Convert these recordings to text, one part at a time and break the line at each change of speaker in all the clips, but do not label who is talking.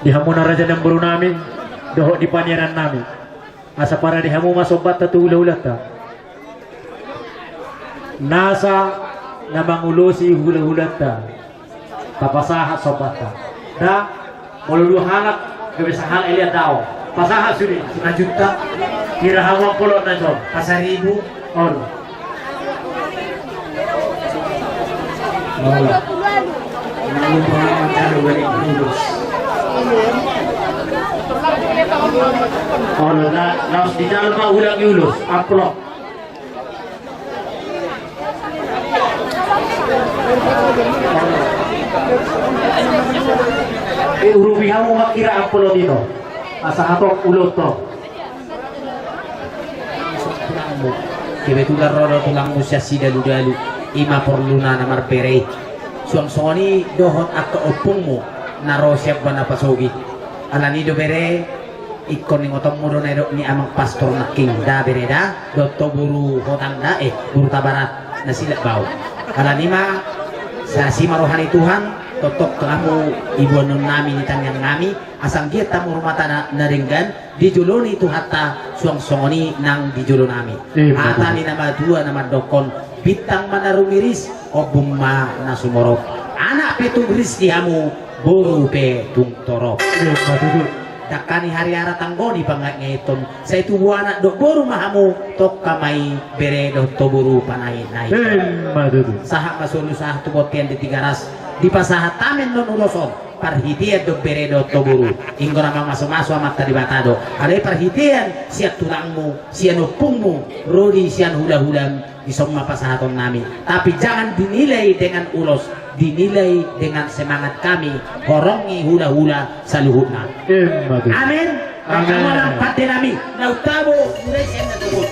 Dihamu na raja ng buru nami, doho di panyaran nami. Asa para dihamu masobat ta ulah-ulah ta. Nasa na mangulosi hula-hula ta. Papasahat sobat ta. Da mululuhanak kebesahan elia tao. Pasahat suri juta kira hawang pulot na job. Pasaribu on. Wala. Lalu pengacara balik lulus. Oh, laos di dalam pak ulang lulus, upload. Urubi kamu makira upload itu. Asa hatok ulut to.
Kebetulan rodo tulang musya sida dalu ima perluna namar pere. Suang soni dohot atau opungmu naro siap bana pasogi. Alani do bere ikon ning otong mudo nero ni amang pastor naking da bere da dotto buru hotang da buru tabarat nasila bau. Alani ma sa si marohani Tuhan totok kamu ibu nun nami ni tanyang nami asang kita tamu rumah tanah naringgan dijuluni itu hatta suang songoni nang dijulun nami hatta ni nama dua nama dokon bintang mana rumiris obung ma nasumorok anak petung ris dihamu buru petung torok dakani hari ara tanggoni bangga ngeton saya itu anak dok boru mahamu tok kamai bere dok toburu panai nai sahak masulu sah tu botian di tiga ras di pasahat tamen non uloson parhitian dok bere dok toburu inggora mama masuk amat tadi batado ada parhitian siap tulangmu sian opungmu rodi sian hula-hulam di semua pasahaton nami tapi jangan dinilai dengan ulos dinilai dengan semangat kami horongi hula-hula saluhutna amin kamu lampat denami nautabo mulai siang na tubod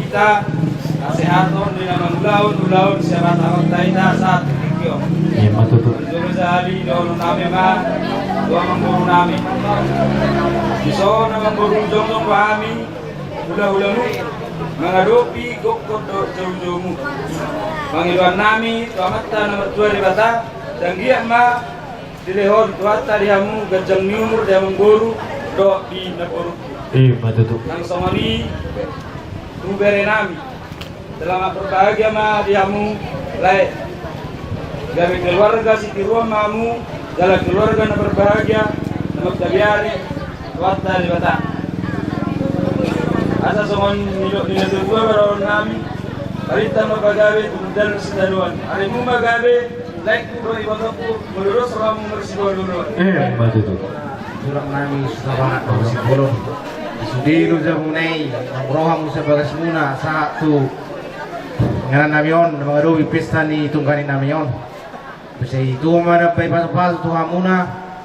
kita kesehatan di nama ulaun siapa tahu kita saat itu.
Iya matutu.
Dulu sehari dulu nami mah dua mengguru nami. Bisa nama mengguru jong kami ulah-ulah menghadapi kokot jauh-jauhmu. Panggilan nami tuamata nomor 2 di bata dan dia mah dilehor tuata dihamu gajang niumur dia mengguru do di naporu.
Iya matutu.
Nang somani Tubere nami selamat berbahagia ma diamu lai dari keluarga si tiruan mamu dalam keluarga na berbahagia nama tabiari wata di bata asa songon nilo dua baron nami barita magagabe tumudan sedaruan hari mu magabe like ku ibadoku melurus ramu mersibo dulu
Iya matutu.
Surang nami sabangat ko si Bolon. Sudiro jamunay ang roham sa bagas muna sa tu ngaran namin yon mga dobi pesta ni tungkanin namin yon kasi dua mana pay pasok tuha muna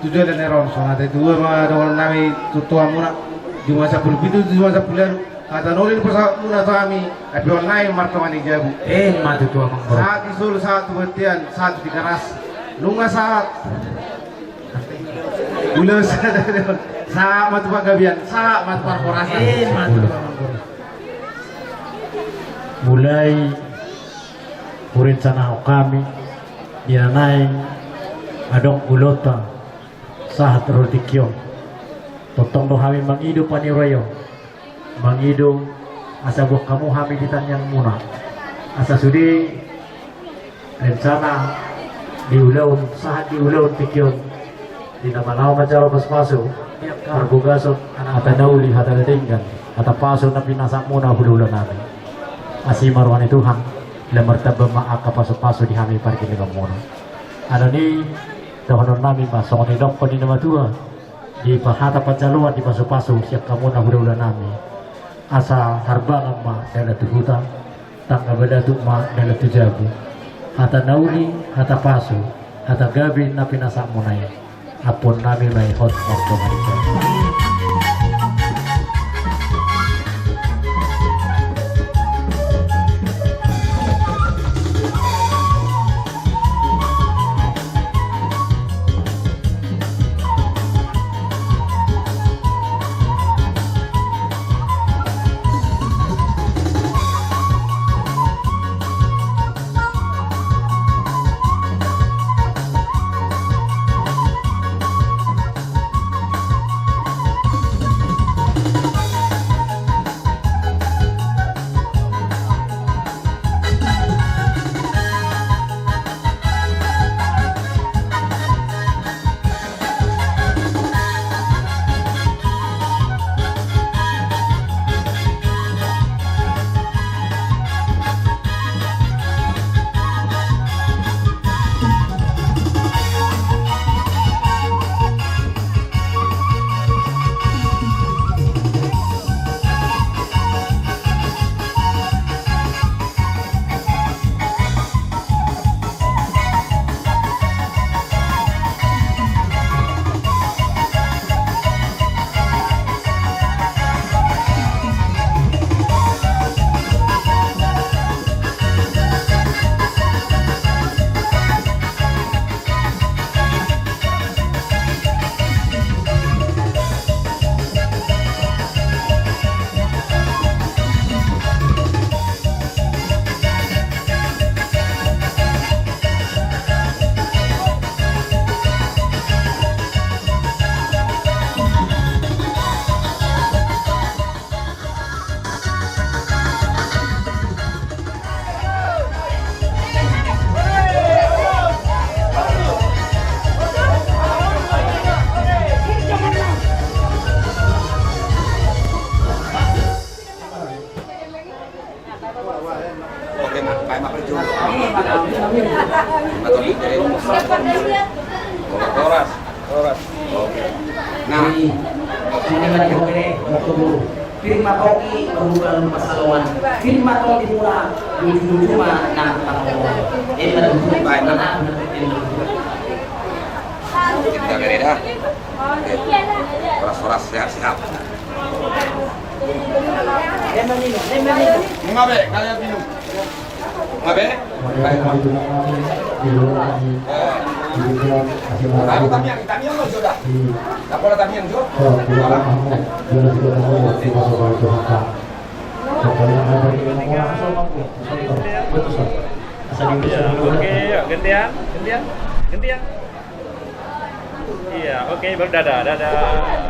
tujuh dan neron so natin dua mga doon namin tuha muna juma sa pulpito juma sa pulero kata nolin pa sa muna sa amin ay piyon na yung martaman ni Jabu
Matutu amang bro.
saat isul saat tubatian saat di karas lunga saat ulo sa matupagabian sa matparporasan
Mulai urencana kami dinanay adong ulota sa hatroltikyo totong do kami mangido paniroyo mangido asa buah kamu kami ditanyang muna asa sudi rencana diulaw saat diulaw tikyo di namanaw macaro paspaso karbugasot at nauli hatalatinggan at paso na pinasak muna hululan namin asimarwan itu Tuhan lamartaba maakapaso-paso di kami parking dengan muna ano ni tahanon namin ba so ni dok ni nama tua di pahata pacaluan di paso-paso siap kamu na hululan namin asa harbangan ma dala tuhuta tangga badatu ma dala tujabu hata nauli hata paso hata gabi na pinasak muna apun namin may hot morto ngayon.
Kayak mah perjuang. Atau dari Toras. Nah,
ini mana yang boleh waktu firma toki kemudian pasalwan firma toki mula di rumah nah ini ada
baik nah. Kita beda. Toras sehat. Ngabe, kalian minum. Ngabe? Aku tamiang lo sudah. Apa ada tamiang jo?
Oke, gantian. Iya, oke, berdadah.